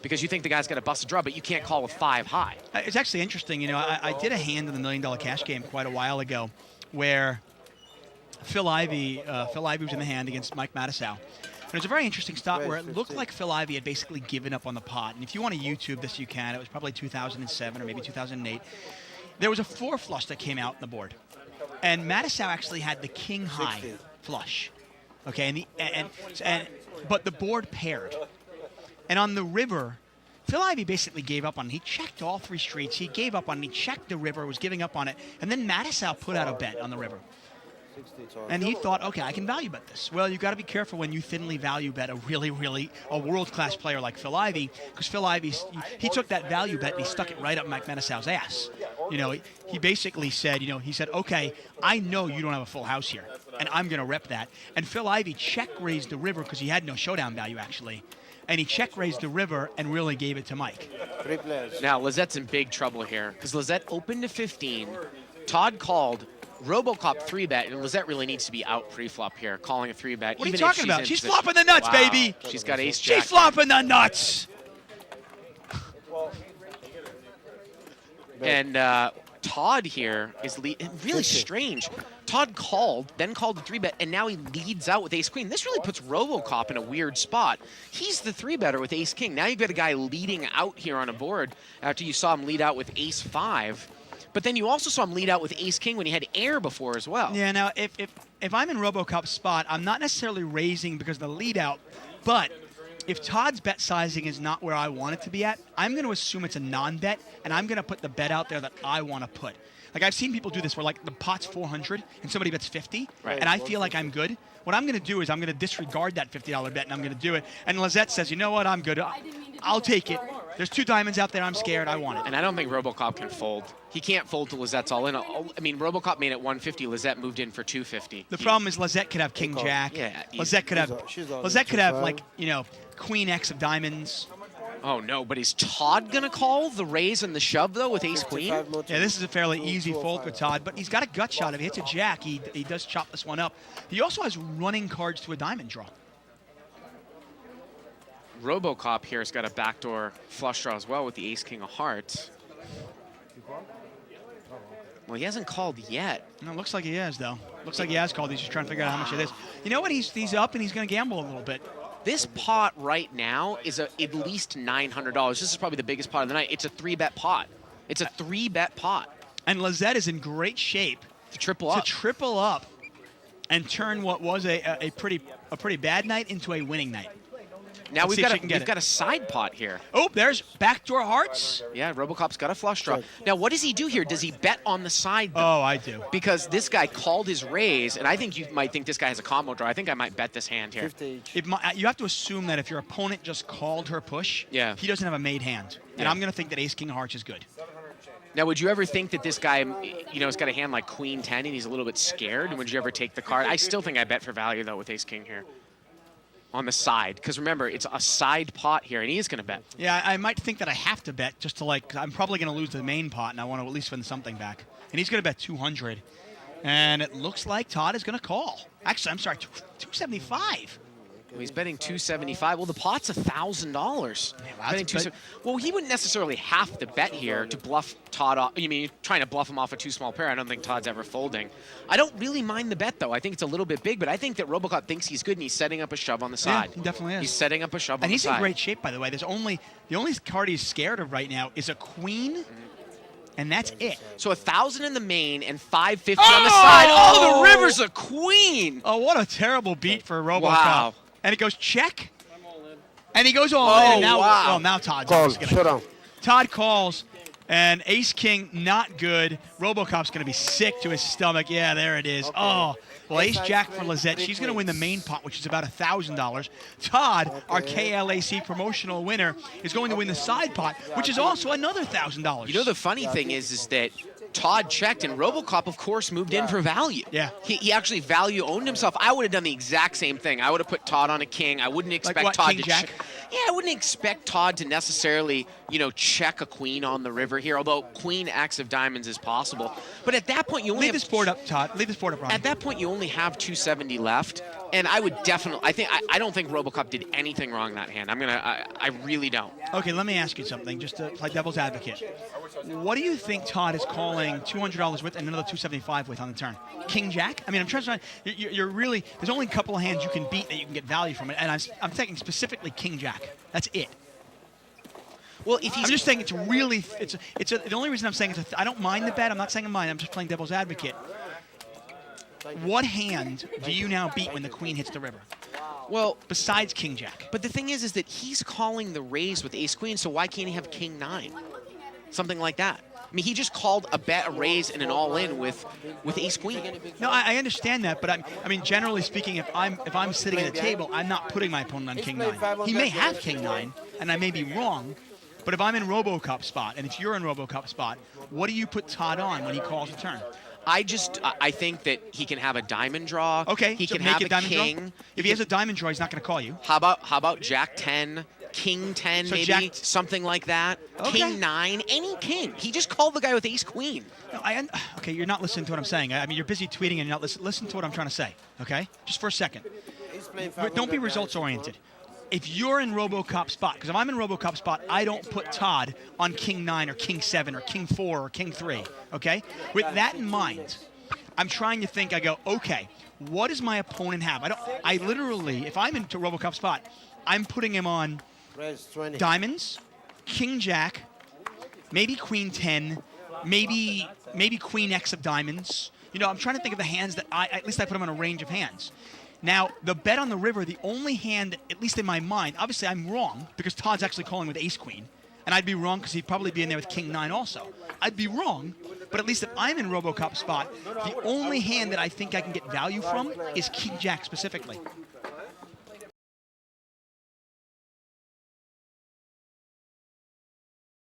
because you think the guy's got to bust a draw, but you can't call with 5 high. It's actually interesting. You know, I did a hand in the $1 Million Cash game quite a while ago where Phil Ivey was in the hand against Mike Mattisau. And it was a very interesting stop where it looked like Phil Ivey had basically given up on the pot. And if you want to YouTube this, you can. It was probably 2007 or maybe 2008. There was a 4 flush that came out on the board. And Mattisau actually had the king high flush. Okay, but the board paired. And on the river, Phil Ivey basically gave up on it. He checked all 3 streets. He gave up on it. He checked the river, was giving up on it. And then Mattisau put out a bet on the river. And he thought, okay, I can value bet this. Well, you got to be careful when you thinly value bet a a world-class player like Phil Ivey, because Phil Ivey, he took that value bet and he stuck it right up Mike Mattisau's ass. You know, he basically said, okay, I know you don't have a full house here, and I'm going to rep that. And Phil Ivey check-raised the river because he had no showdown value, actually. And he check-raised the river and really gave it to Mike. Now, Lizette's in big trouble here, because Lizette opened to 15. Todd called Robocop 3-bet, and Lizette really needs to be out pre-flop here, calling a 3-bet. What are you talking about? She's flopping the nuts, baby. She's got ace-jack. She's flopping the nuts. And Todd here is really strange. Todd called, then called the 3-bet, and now he leads out with ace-queen. This really puts Robocop in a weird spot. He's the 3-better with ace-king. Now you've got a guy leading out here on a board after you saw him lead out with ace-5. But then you also saw him lead out with ace-king when he had air before as well. Yeah, now, if I'm in Robocop's spot, I'm not necessarily raising because of the lead out, but if Todd's bet sizing is not where I want it to be at, I'm going to assume it's a non-bet, and I'm going to put the bet out there that I want to put. Like, I've seen people do this where, like, the pot's 400 and somebody bets 50, and I feel like I'm good. What I'm going to do is I'm going to disregard that $50 bet, and I'm going to do it. And Lizette says, you know what, I'm good. I'll take it. There's 2 diamonds out there. I'm scared. I want it. And I don't think Robocop can fold. He can't fold till Lizette's all in. I mean, Robocop made it 150. Lizette moved in for 250. The problem is Lizette could have king jack. Yeah. Lizette could have like, queen X of diamonds. Oh, no, but is Todd going to call the raise and the shove, though, with ace-queen? Yeah, this is a fairly easy fold for Todd, but he's got a gut shot. If he hits a jack, he does chop this one up. He also has running cards to a diamond draw. Robocop here has got a backdoor flush draw as well with the ace-king of hearts. Well, he hasn't called yet. No, it looks like he has, though. Looks like he has called. He's just trying to figure out how much it is. You know what? He's up, and he's going to gamble a little bit. This pot right now is at least $900. This is probably the biggest pot of the night. It's a 3-bet pot. It's a 3-bet pot. And Lizette is in great shape to triple up and turn what was a pretty bad night into a winning night. Now we've got a side pot here. Oh, there's backdoor hearts. Yeah, Robocop's got a flush draw. Now, what does he do here? Does he bet on the side, though? Oh, I do. Because this guy called his raise, and I think you might think this guy has a combo draw. I think I might bet this hand here. You have to assume that if your opponent just called her push, he doesn't have a made hand. And I'm going to think that ace-king of hearts is good. Now, would you ever think that this guy, has got a hand like queen 10 and he's a little bit scared? And would you ever take the card? I still think I bet for value, though, with ace-king here. On the side, because remember, it's a side pot here, and he is going to bet. Yeah, I might think that I have to bet just to I'm probably going to lose the main pot, and I want to at least win something back. And he's going to bet 200, and it looks like Todd is going to call. Actually, I'm sorry, 275. Well, he's betting 275. Well, the pot's $1,000. Yeah, well, he wouldn't necessarily have to bet here to bluff Todd off. You mean you're trying to bluff him off a 2-small pair? I don't think Todd's ever folding. I don't really mind the bet, though. I think it's a little bit big, but I think that Robocop thinks he's good, and he's setting up a shove on the side. Yeah, he definitely is. He's setting up a shove on and the side. And he's in great shape, by the way. The only card he's scared of right now is a queen. And that's it. So 1,000 in the main and 550 on the side. Oh, the river's a queen. Oh, what a terrible beat for Robocop. Wow. And it goes check. And he goes all in. Now, wow. Oh, now Todd's going to. Todd calls, and ace-king not good. Robocop's going to be sick to his stomach. Yeah, there it is. Okay. Oh, well, ace-jack for Lizette. She's going to win the main pot, which is about $1,000. Todd, our KLAC promotional winner, is going to win the side pot, which is also another $1,000. You know, the funny thing is that Todd checked, and Robocop, of course, moved in for value. Yeah. He actually value owned himself. I would have done the exact same thing. I would have put Todd on a king. I wouldn't expect like what, Todd king to jack? Yeah, I wouldn't expect Todd to necessarily, check a queen on the river here, although queen X of diamonds is possible. But at that point, you only Leave this board up, Todd. Leave this board up, Ronnie. At that point, you only have 270 left, and I would definitely. I don't think Robocop did anything wrong in that hand. I really don't. Okay, let me ask you something, just to play devil's advocate. What do you think Todd is calling $200 with and another $275 with on the turn? King Jack? I mean, I'm trying to. You're really. There's only a couple of hands you can beat that you can get value from it, and I'm thinking specifically King Jack. That's it. Well, if he's, I'm just saying it's really. The only reason I'm saying I don't mind the bet. I'm not saying I mind. I'm just playing devil's advocate. What hand do you now beat when the queen hits the river? Well, besides King Jack. But the thing is that he's calling the raise with Ace Queen, so why can't he have King 9? Something like that. I mean, he just called a bet, a raise, and an all-in with Ace Queen. No, I understand that, but I mean, generally speaking, if I'm sitting at a table, I'm not putting my opponent on King 9. He may have King 9, and I may be wrong, but if I'm in Robocop spot, and if you're in Robocop spot, what do you put Todd on when he calls a turn? I think that he can have a diamond draw. Okay, he so can make have a diamond king. Draw? If he has a diamond draw, he's not going to call you. How about Jack 10, King 10, so maybe something like that. Okay. King 9, any king. He just called the guy with Ace Queen. No, okay, you're not listening to what I'm saying. I mean, you're busy tweeting and you're not listening. Listen to what I'm trying to say. Okay, just for a second. Don't be results oriented. If you're in Robocop spot, because if I'm in Robocop spot, I don't put Todd on King 9 or King 7 or King 4 or King 3, okay? With that in mind, I'm trying to think, I go, okay, what does my opponent have? I literally, if I'm into Robocop spot, I'm putting him on diamonds, King Jack, maybe Queen 10, maybe Queen X of diamonds. I'm trying to think of the hands that at least I put him on a range of hands. Now, the bet on the river, the only hand, at least in my mind, obviously I'm wrong because Todd's actually calling with Ace Queen. And I'd be wrong because he'd probably be in there with King 9 also. I'd be wrong, but at least if I'm in Robocop spot, the only hand that I think I can get value from is King Jack specifically.